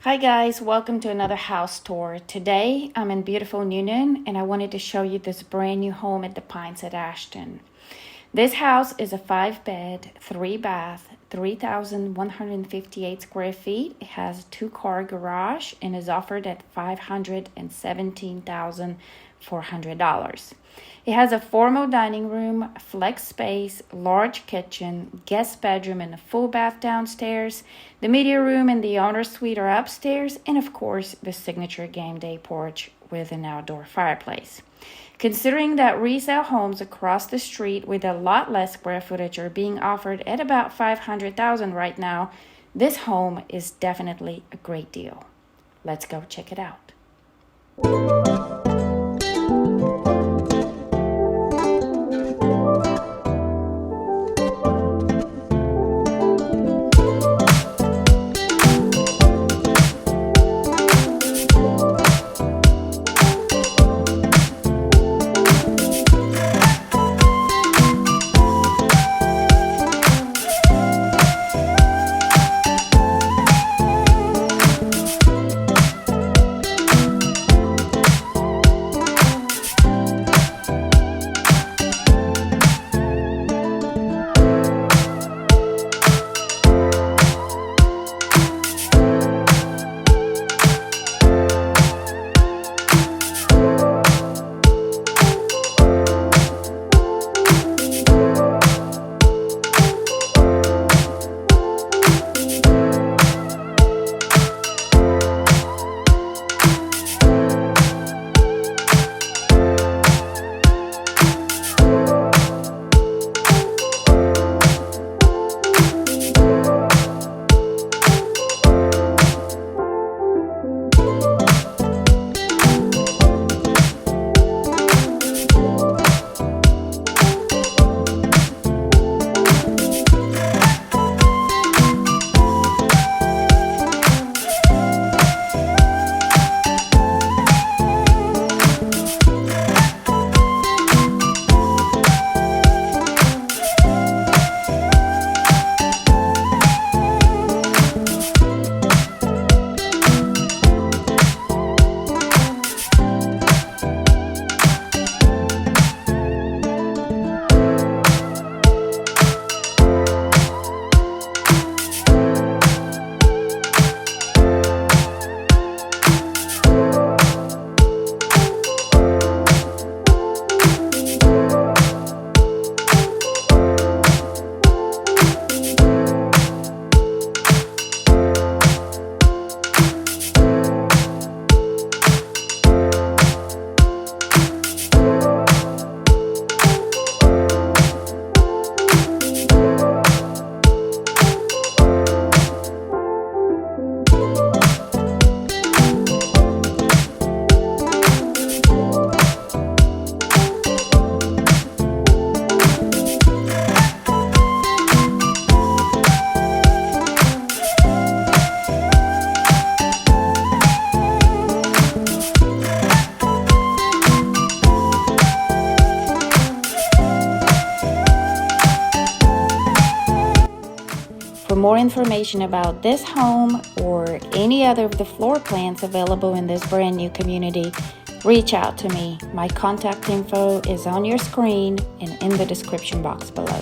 Hi guys, welcome to another house tour. Today I'm in beautiful Newnan and I wanted to show you this brand new home at the Pines at Ashton. This house is a 5-bed, 3-bath, 3,158 square feet. It has a 2-car garage and is offered at $517,400. It has a formal dining room, flex space, large kitchen, guest bedroom, and a full bath downstairs. The media room and the owner's suite are upstairs, and of course, the signature game day porch with an outdoor fireplace. Considering that resale homes across the street with a lot less square footage are being offered at about $500,000 right now, this home is definitely a great deal. Let's go check it out. For more information about this home or any other of the floor plans available in this brand new community, reach out to me. My contact info is on your screen and in the description box below.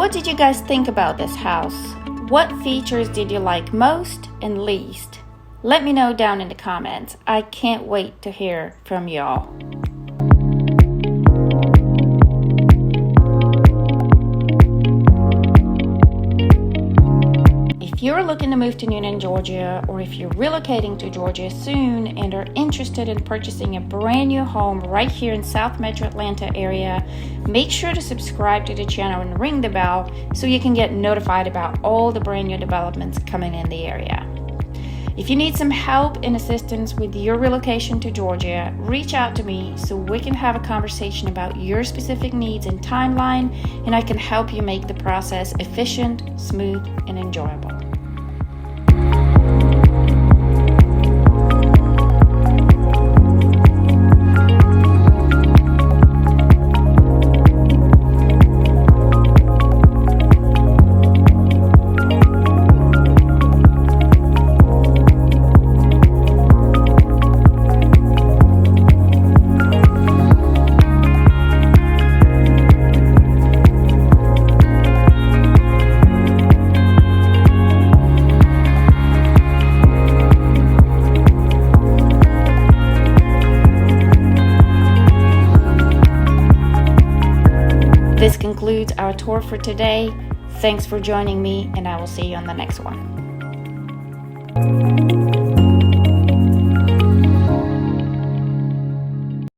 what did you guys think about this house? What features did you like most and least? Let me know down in the comments. I can't wait to hear from y'all. If you're looking to move to Newnan, Georgia, or if you're relocating to Georgia soon and are interested in purchasing a brand new home right here in South Metro Atlanta area, make sure to subscribe to the channel and ring the bell so you can get notified about all the brand new developments coming in the area. If you need some help and assistance with your relocation to Georgia, reach out to me so we can have a conversation about your specific needs and timeline, and I can help you make the process efficient, smooth, and enjoyable. This concludes our tour for today. Thanks for joining me, and I will see you on the next one.